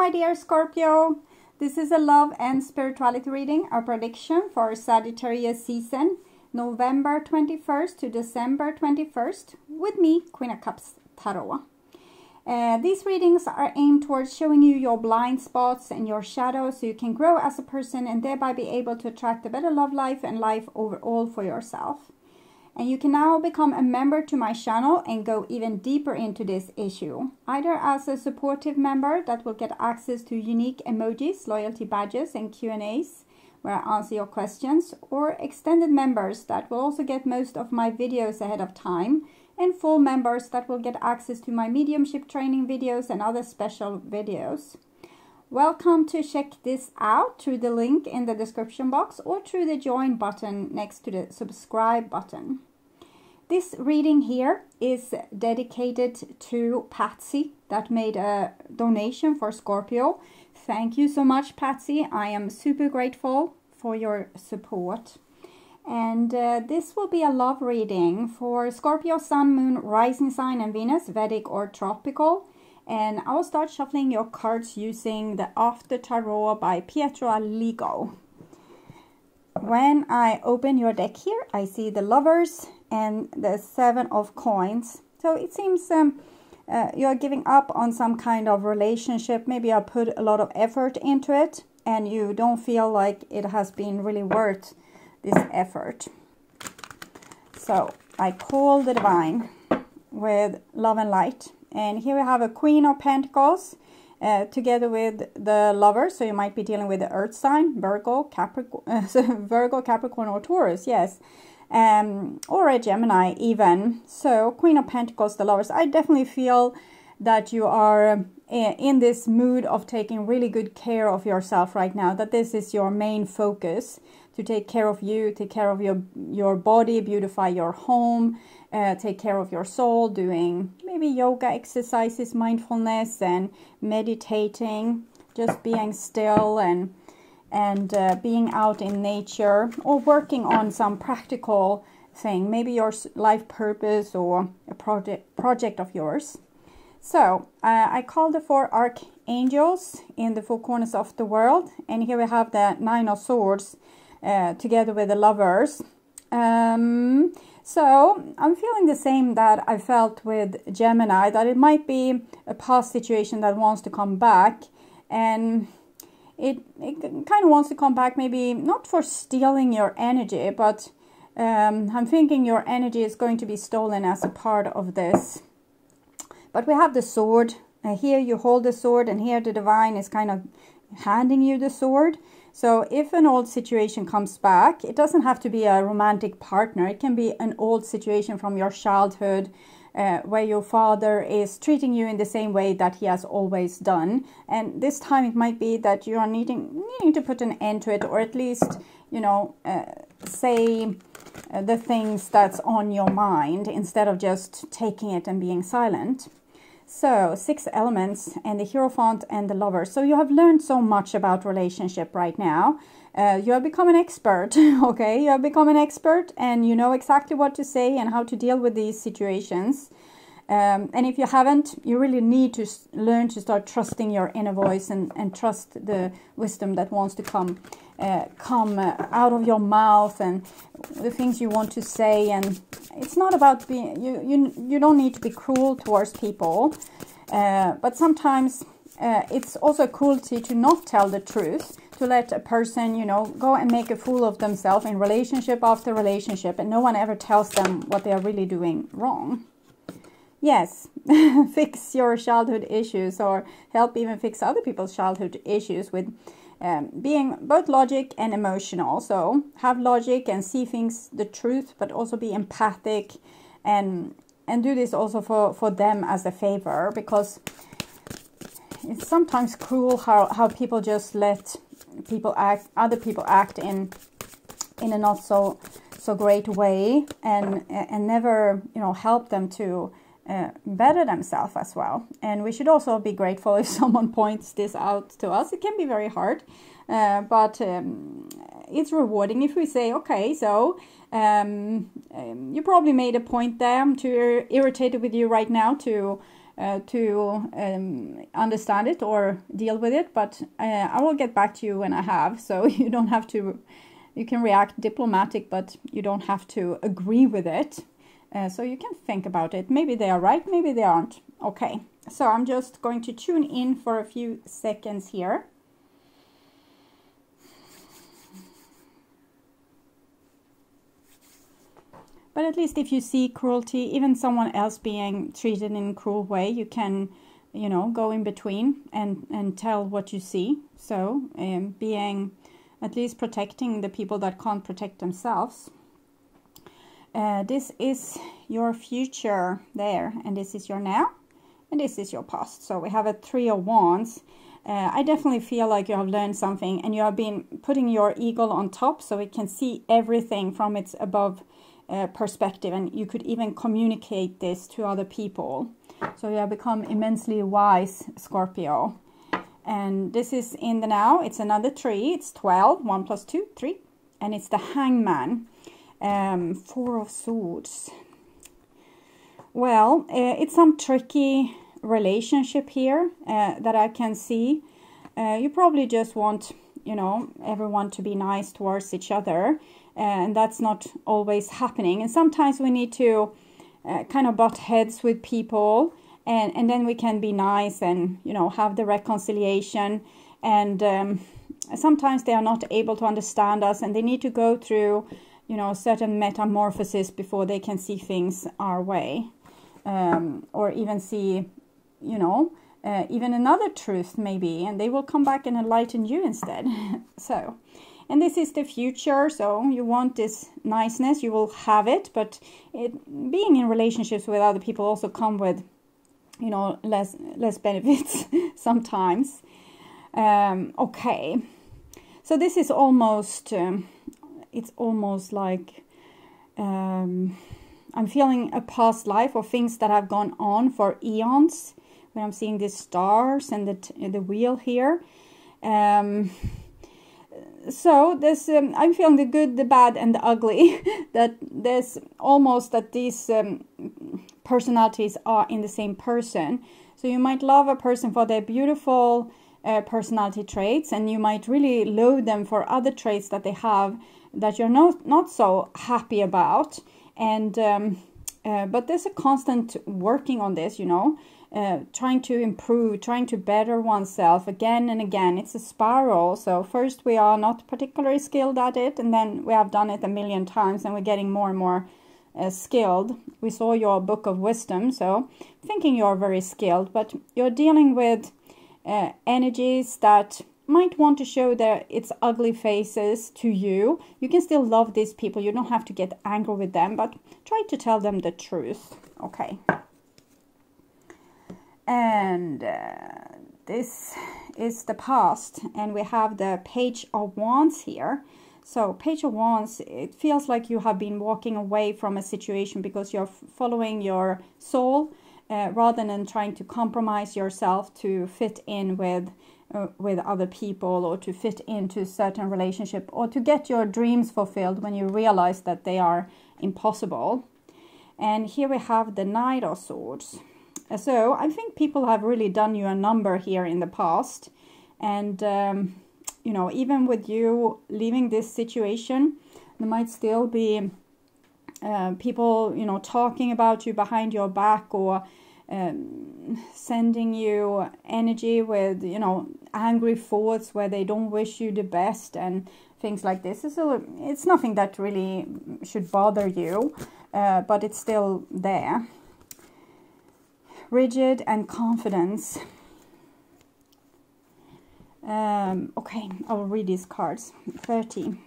my dear Scorpio. This is a love and spirituality reading, a prediction for Sagittarius season, November 21st to December 21st, with me, Queen of Cups Tarot. These readings are aimed towards showing you your blind spots and your shadows so you can grow as a person and thereby be able to attract a better love life and life overall for yourself. And you can now become a member to my channel and go even deeper into this issue, either as a supportive member that will get access to unique emojis, loyalty badges and Q&As where I answer your questions, or extended members that will also get most of my videos ahead of time, and full members that will get access to my mediumship training videos and other special videos. Welcome to check this out through the link in the description box or through the join button next to the subscribe button. This reading here is dedicated to Patsy that made a donation for Scorpio. Thank you so much, Patsy. I am super grateful for your support. And this will be a love reading for Scorpio, Sun, Moon, Rising Sign and Venus, Vedic or Tropical. And I will start shuffling your cards using the After Tarot by Pietro Aligo. When I open your deck here, I see the Lovers and the Seven of Coins. So it seems you're giving up on some kind of relationship. Maybe I put a lot of effort into it and you don't feel like it has been really worth this effort. So I call the Divine with Love and Light. And here we have a Queen of Pentacles together with the Lovers. So you might be dealing with the Earth sign, Virgo, Capricorn or Taurus, yes. Or a Gemini even. So Queen of Pentacles, the Lovers. I definitely feel that you are in this mood of taking really good care of yourself right now. That this is your main focus. To take care of you, take care of your body, beautify your home, take care of your soul, doing maybe yoga exercises, mindfulness and meditating, just being still and being out in nature, or working on some practical thing, maybe your life purpose or a project of yours. So I call the four archangels in the four corners of the world, and here we have the Nine of Swords together with the Lovers. So I'm feeling the same that I felt with Gemini, that it might be a past situation that wants to come back, and it kind of wants to come back, maybe not for stealing your energy, but I'm thinking your energy is going to be stolen as a part of this. But we have the sword. Here you hold the sword, and here the Divine is kind of handing you the sword. So if an old situation comes back, it doesn't have to be a romantic partner. It can be an old situation from your childhood where your father is treating you in the same way that he has always done. And this time it might be that you are needing to put an end to it, or at least, you know, say the things that's on your mind instead of just taking it and being silent. So, 6 elements and the Hierophant and the Lover. So you have learned so much about relationship right now. You have become an expert, okay? You have become an expert and you know exactly what to say and how to deal with these situations. And if you haven't, you really need to learn to start trusting your inner voice and trust the wisdom that wants to come out of your mouth and the things you want to say. And it's not about being, you don't need to be cruel towards people, but sometimes it's also cruelty to not tell the truth, to let a person, you know, go and make a fool of themselves in relationship after relationship, and no one ever tells them what they are really doing wrong. Yes, fix your childhood issues, or help even fix other people's childhood issues with being both logic and emotional. So have logic and see things the truth, but also be empathic and do this also for them as a favor, because it's sometimes cruel how people just let other people act in a not so great way and never, you know, help them to better themselves as well. And we should also be grateful if someone points this out to us. It can be very hard, but it's rewarding if we say, okay, so you probably made a point there. I'm too irritated with you right now to to understand it or deal with it, but I will get back to you when I have, so you don't have to, you can react diplomatic, but you don't have to agree with it. So you can think about it. Maybe they are right, maybe they aren't. Okay, so I'm just going to tune in for a few seconds here. But at least if you see cruelty, even someone else being treated in a cruel way, you can, you know, go in between and tell what you see. So being, at least protecting the people that can't protect themselves. This is your future there, and this is your now, and this is your past. So we have a 3 of Wands. I definitely feel like you have learned something, and you have been putting your eagle on top so it can see everything from its above perspective, and you could even communicate this to other people. So you have become immensely wise, Scorpio. And this is in the now. It's another 3. It's 12. 1 plus 2, 3. And it's the Hangman. 4 of Swords. Well, it's some tricky relationship here that I can see. You probably just want, you know, everyone to be nice towards each other. And that's not always happening. And sometimes we need to kind of butt heads with people. And then we can be nice and, you know, have the reconciliation. And sometimes they are not able to understand us. And they need to go through, you know, certain metamorphosis before they can see things our way. Or even see, you know, even another truth maybe. And they will come back and enlighten you instead. So... And this is the future, so you want this niceness, you will have it, but being in relationships with other people also come with, you know, less benefits sometimes. Okay, so this is almost, it's almost like I'm feeling a past life or things that have gone on for eons. When I'm seeing these stars and the wheel here. So there's I'm feeling the good, the bad, and the ugly. That there's almost that these personalities are in the same person. So you might love a person for their beautiful personality traits, and you might really loathe them for other traits that they have that you're not so happy about. And but there's a constant working on this, you know. Trying to improve, trying to better oneself again and again. It's a spiral. So first we are not particularly skilled at it, and then we have done it a million times, and we're getting more and more skilled. We saw your book of wisdom, so thinking you're very skilled, but you're dealing with energies that might want to show its ugly faces to you. You can still love these people. You don't have to get angry with them, but try to tell them the truth. Okay. And this is the past, and we have the Page of Wands here. So Page of Wands, it feels like you have been walking away from a situation because you're following your soul rather than trying to compromise yourself to fit in with other people, or to fit into a certain relationship, or to get your dreams fulfilled when you realize that they are impossible. And here we have the Knight of Swords. So I think people have really done you a number here in the past. And, you know, even with you leaving this situation, there might still be people, you know, talking about you behind your back, or sending you energy with, you know, angry thoughts where they don't wish you the best and things like this. So it's nothing that really should bother you, but it's still there. Rigid and confidence. Okay, I will read these cards. 30.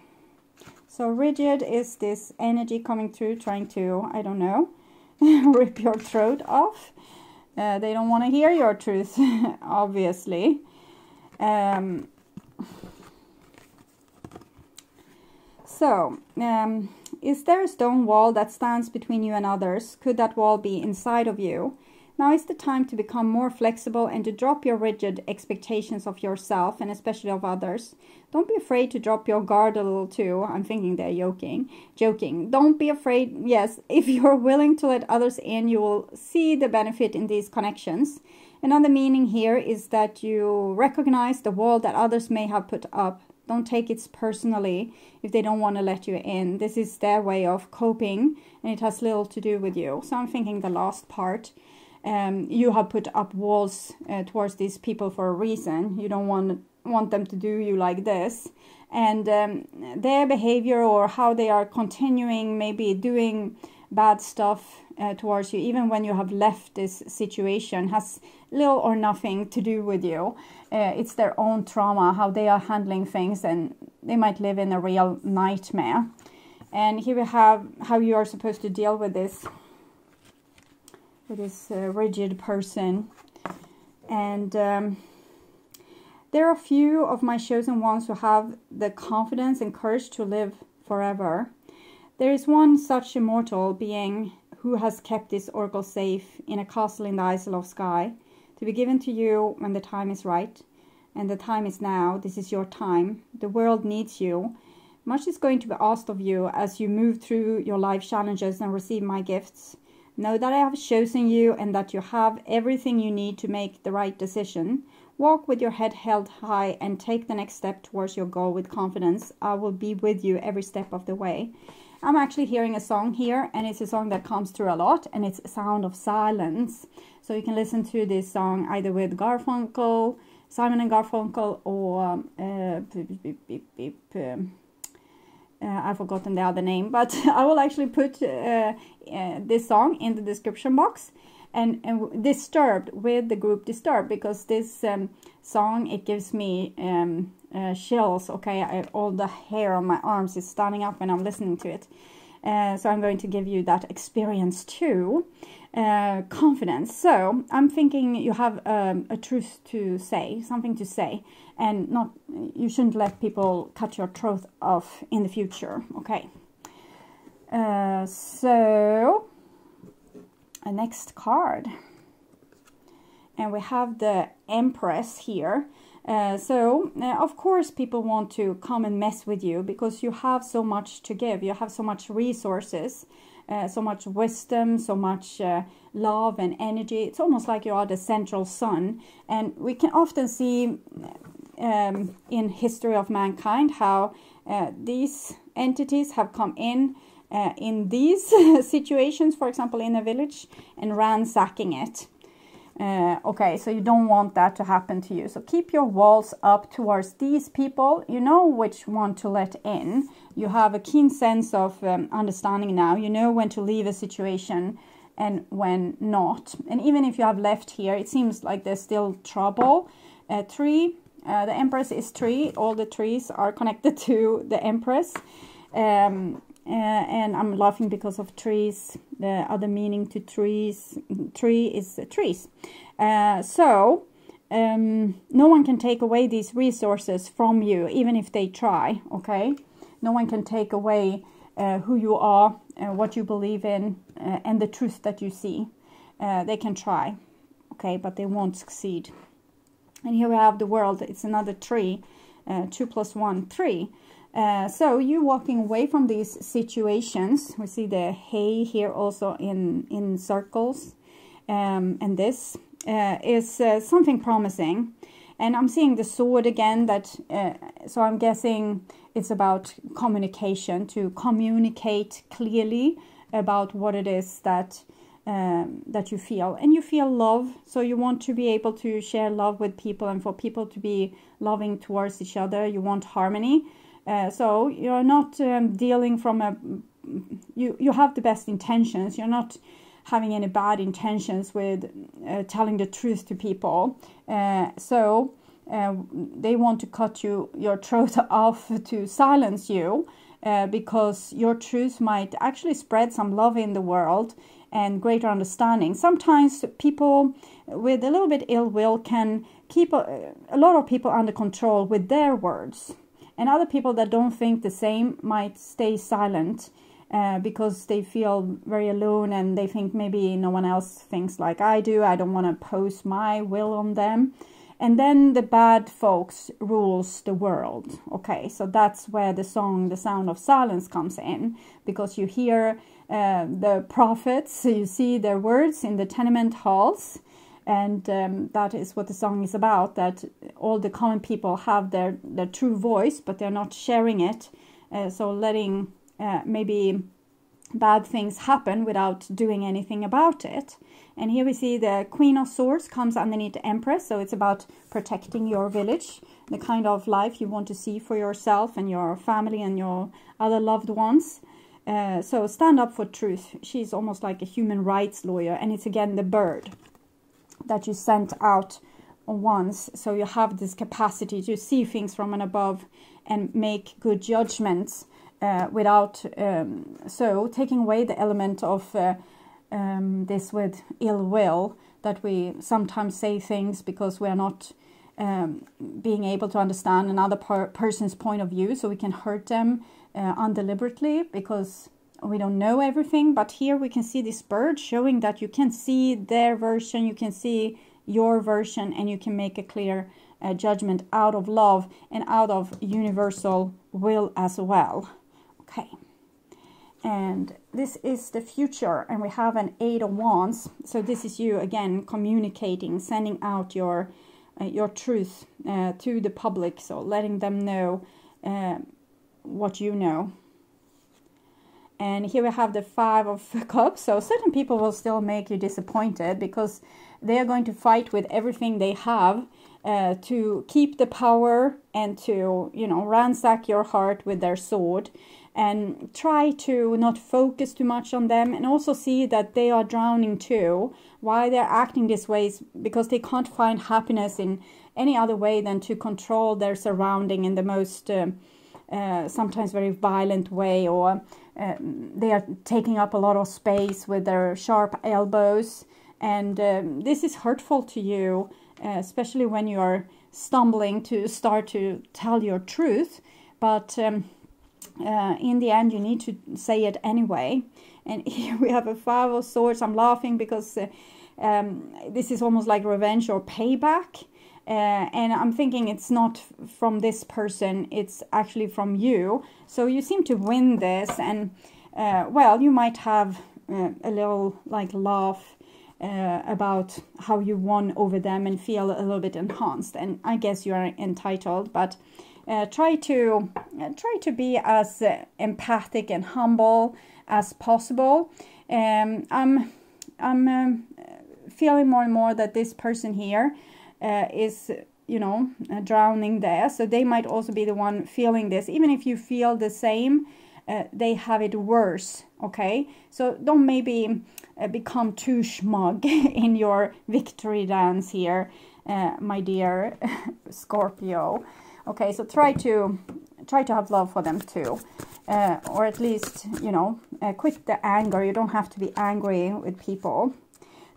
So rigid is this energy coming through, trying to, I don't know, rip your throat off. They don't want to hear your truth, obviously. Is there a stone wall that stands between you and others? Could that wall be inside of you? Now is the time to become more flexible and to drop your rigid expectations of yourself and especially of others. Don't be afraid to drop your guard a little too. I'm thinking they're joking. Don't be afraid. Yes, if you're willing to let others in, you will see the benefit in these connections. Another meaning here is that you recognize the wall that others may have put up. Don't take it personally if they don't want to let you in. This is their way of coping and it has little to do with you. So I'm thinking the last part. You have put up walls towards these people for a reason. You don't want them to do you like this. And their behavior or how they are continuing, maybe doing bad stuff towards you, even when you have left this situation, has little or nothing to do with you. It's their own trauma, how they are handling things, and they might live in a real nightmare. And here we have how you are supposed to deal with this rigid person. And there are a few of my chosen ones who have the confidence and courage to live forever. There is one such immortal being who has kept this oracle safe in a castle in the Isle of Skye, to be given to you when the time is right. And the time is now. This is your time. The world needs you. Much is going to be asked of you as you move through your life challenges and receive my gifts. Know that I have chosen you and that you have everything you need to make the right decision. Walk with your head held high and take the next step towards your goal with confidence. I will be with you every step of the way. I'm actually hearing a song here, and it's a song that comes through a lot, and it's Sound of Silence. So you can listen to this song either with Garfunkel, Simon and Garfunkel, or I've forgotten the other name, but I will actually put this song in the description box. And Disturbed, with the group Disturbed, because this song, it gives me chills. Okay, all the hair on my arms is standing up when I'm listening to it. So I'm going to give you that experience too. Confidence. So I'm thinking you have a truth to say, something to say, and not, you shouldn't let people cut your throat off in the future. Okay. So a next card, and we have the Empress here. Of course people want to come and mess with you because you have so much to give. You have so much resources, so much wisdom, so much love and energy. It's almost like you are the central sun. And we can often see in history of mankind how these entities have come in these situations, for example in a village, and ransacking it. Okay, so you don't want that to happen to you. So keep your walls up towards these people. You know which one to let in. You have a keen sense of understanding now. You know when to leave a situation and when not. And even if you have left here, it seems like there's still trouble. Tree, the Empress is tree. All the trees are connected to the Empress. And I'm laughing because of trees. The other meaning to trees, tree is trees. No one can take away these resources from you, even if they try, okay? No one can take away who you are, what you believe in, and the truth that you see. They can try, okay, but they won't succeed. And here we have the world. It's another tree, 2 + 1, 3. So you walking away from these situations. We see the hay here also in circles. And this is something promising. And I'm seeing the sword again. That so I'm guessing it's about communication, to communicate clearly about what it is that you feel. And you feel love. So you want to be able to share love with people and for people to be loving towards each other. You want harmony. So you're not dealing from a... You have the best intentions. You're not having any bad intentions with telling the truth to people. They want to cut your throat off to silence you because your truth might actually spread some love in the world and greater understanding. Sometimes people with a little bit ill will can keep a lot of people under control with their words. And other people that don't think the same might stay silent because they feel very alone, and they think maybe no one else thinks like I do. I don't want to impose my will on them. And then the bad folks rules the world. Okay, so that's where the song The Sound of Silence comes in, because you hear the prophets, you see their words in the tenement halls, and that is what the song is about, that all the common people have their true voice, but they're not sharing it, so letting maybe bad things happen without doing anything about it. And here we see the Queen of Swords comes underneath the Empress, so it's about protecting your village, the kind of life you want to see for yourself and your family and your other loved ones. So stand up for truth. She's almost like a human rights lawyer, and it's again the bird that you sent out once, so you have this capacity to see things from and above and make good judgments without so taking away the element of this with ill will, that we sometimes say things because we're not being able to understand another person's point of view, so we can hurt them undeliberately because we don't know everything. But here we can see this bird showing that you can see their version, you can see your version, and you can make a clear judgment out of love and out of universal will as well. Okay, and this is the future, and we have an 8 of Wands, so this is you again communicating, sending out your truth to the public, so letting them know what you know. And here we have the 5 of Cups, so certain people will still make you disappointed because they are going to fight with everything they have to keep the power and to, you know, ransack your heart with their sword, and try to not focus too much on them, and also see that they are drowning too. Why they're acting this way is because they can't find happiness in any other way than to control their surrounding in the most sometimes very violent way, or they are taking up a lot of space with their sharp elbows, and this is hurtful to you, especially when you are stumbling to start to tell your truth, but in the end you need to say it anyway. And here we have a 5 of Swords. I'm laughing because this is almost like revenge or payback, and I'm thinking it's not from this person, it's actually from you. So you seem to win this, and well, you might have a little like laugh about how you won over them and feel a little bit enhanced, and I guess you are entitled, but try to be as empathic and humble as possible. I'm feeling more and more that this person here is, you know, drowning there, so they might also be the one feeling this. Even if you feel the same, they have it worse. Okay, so don't maybe become too smug in your victory dance here, my dear Scorpio. Okay, so try to have love for them too, or at least, you know, quit the anger. You don't have to be angry with people.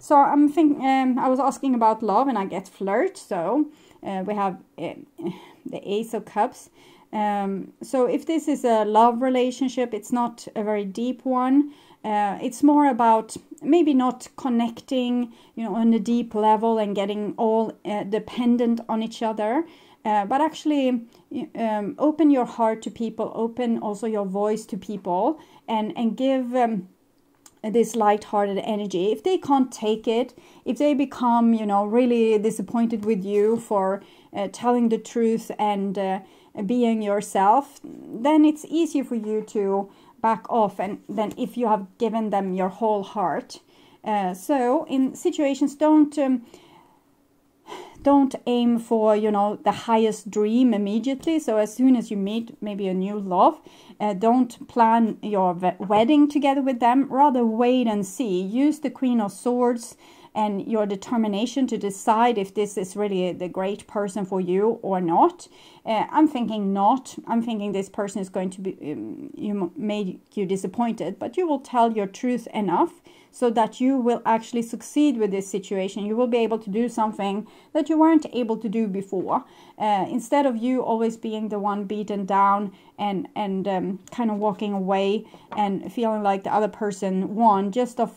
So I'm thinking, I was asking about love, and I get flirt. So we have the Ace of Cups. So if this is a love relationship, it's not a very deep one. It's more about maybe not connecting, you know, on a deep level and getting all dependent on each other. But actually open your heart to people, open also your voice to people, and give this light-hearted energy. If they can't take it, if they become, you know, really disappointed with you for telling the truth and being yourself, then it's easier for you to back off, and then if you have given them your whole heart. So in situations, don't aim for, you know, the highest dream immediately. So as soon as you meet maybe a new love, don't plan your wedding together with them. Rather wait and see. Use the Queen of Swords and your determination to decide if this is really the great person for you or not. I'm thinking not. I'm thinking this person is going to be, make you disappointed, but you will tell your truth enough so that you will actually succeed with this situation. You will be able to do something that you weren't able to do before. Instead of you always being the one beaten down and kind of walking away and feeling like the other person won just of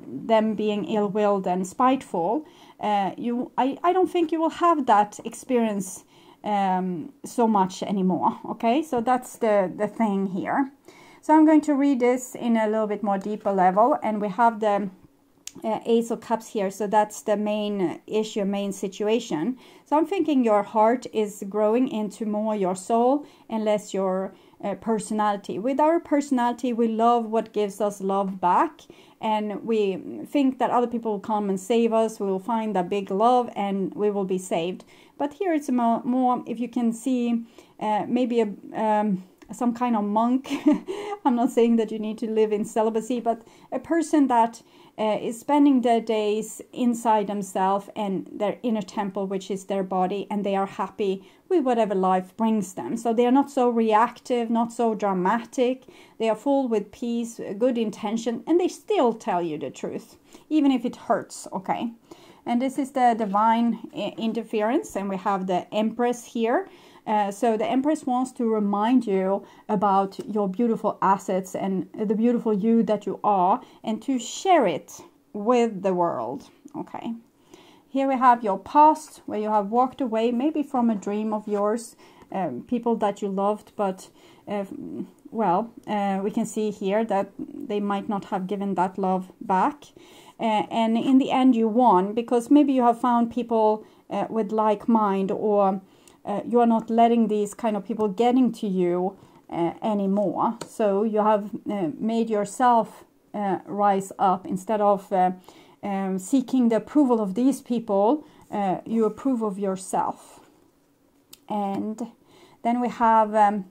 them being ill-willed and spiteful, I don't think you will have that experience so much anymore. Okay, so that's the thing here. So I'm going to read this in a little bit more deeper level, and we have the Ace of Cups here, so that's the main issue, main situation. So I'm thinking your heart is growing into more your soul and less your personality. With our personality, we love what gives us love back, and we think that other people will come and save us. We will find that big love and we will be saved. But here it's more if you can see maybe some kind of monk. I'm not saying that you need to live in celibacy, but a person that is spending their days inside themselves and their inner temple, which is their body, and they are happy with whatever life brings them. So they are not so reactive, not so dramatic. They are full with peace, good intention, and they still tell you the truth, even if it hurts, okay? And this is the divine interference, and we have the Empress here. So the Empress wants to remind you about your beautiful assets and the beautiful you that you are, and to share it with the world. Okay. Here we have your past, where you have walked away, maybe from a dream of yours, people that you loved, but we can see here that they might not have given that love back. And in the end you won, because maybe you have found people with like mind, or you are not letting these kind of people getting to you anymore. So you have made yourself rise up. Instead of seeking the approval of these people, you approve of yourself. And then we have,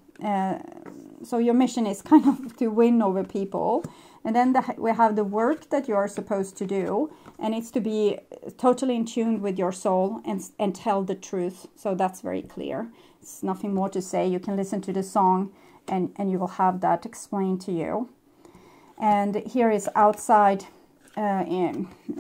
so your mission is kind of to win over people. And then we have the work that you are supposed to do, and it's to be totally in tune with your soul and tell the truth. So that's very clear. It's nothing more to say. You can listen to the song and you will have that explained to you. And here is outside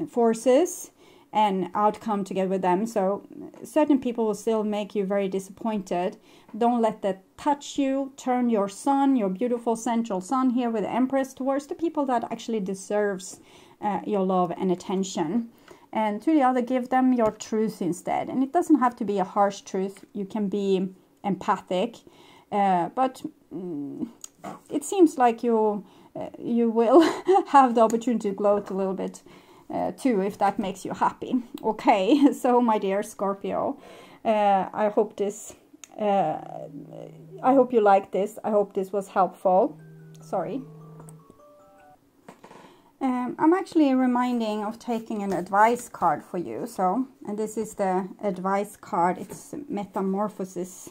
forces and outcome together with them. So certain people will still make you very disappointed. Don't let that touch you. Turn your sun, your beautiful central sun here with the Empress, towards the people that actually deserves your love and attention. And to the other, give them your truth instead. And it doesn't have to be a harsh truth. You can be empathic, but it seems like you will have the opportunity to gloat a little bit too, if that makes you happy. Okay, so my dear Scorpio, I hope you like this. I hope this was helpful. Sorry. I'm actually reminding of taking an advice card for you. So, and this is the advice card. It's Metamorphosis.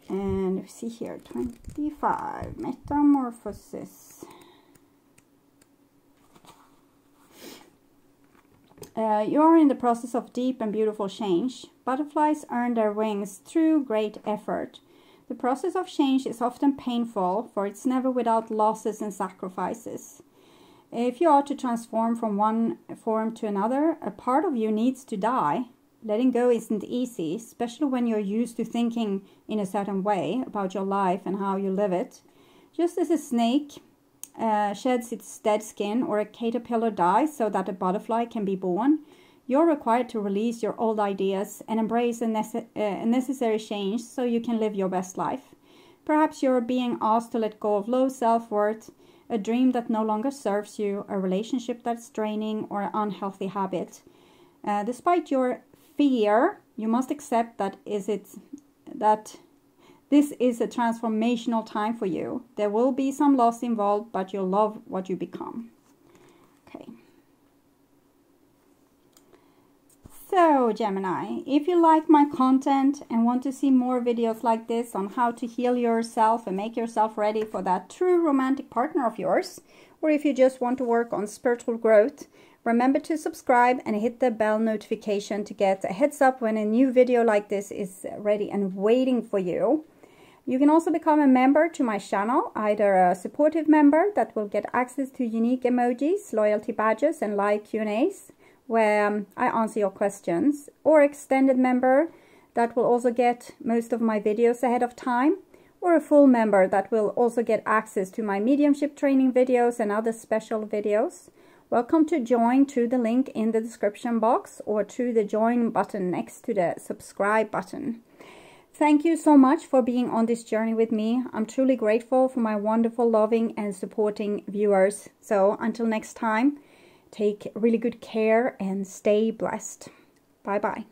And see here, 25, Metamorphosis. You are in the process of deep and beautiful change. Butterflies earn their wings through great effort. The process of change is often painful, for it's never without losses and sacrifices. If you are to transform from one form to another, a part of you needs to die. Letting go isn't easy, especially when you're used to thinking in a certain way about your life and how you live it. Just as a snake sheds its dead skin, or a caterpillar dies so that a butterfly can be born, you're required to release your old ideas and embrace a necessary change so you can live your best life. Perhaps you're being asked to let go of low self-worth, a dream that no longer serves you, a relationship that's draining, or an unhealthy habit. Despite your fear, you must accept that this is a transformational time for you. There will be some loss involved, but you'll love what you become. Okay. So, Gemini, if you like my content and want to see more videos like this on how to heal yourself and make yourself ready for that true romantic partner of yours, or if you just want to work on spiritual growth, Remember to subscribe and hit the bell notification to get a heads up when a new video like this is ready and waiting for you. You can also become a member to my channel, either a supportive member that will get access to unique emojis, loyalty badges and live Q&As where I answer your questions, or extended member that will also get most of my videos ahead of time, or a full member that will also get access to my mediumship training videos and other special videos. Welcome to join through the link in the description box or through the join button next to the subscribe button. Thank you so much for being on this journey with me. I'm truly grateful for my wonderful, loving and supporting viewers. So until next time, take really good care and stay blessed. Bye bye.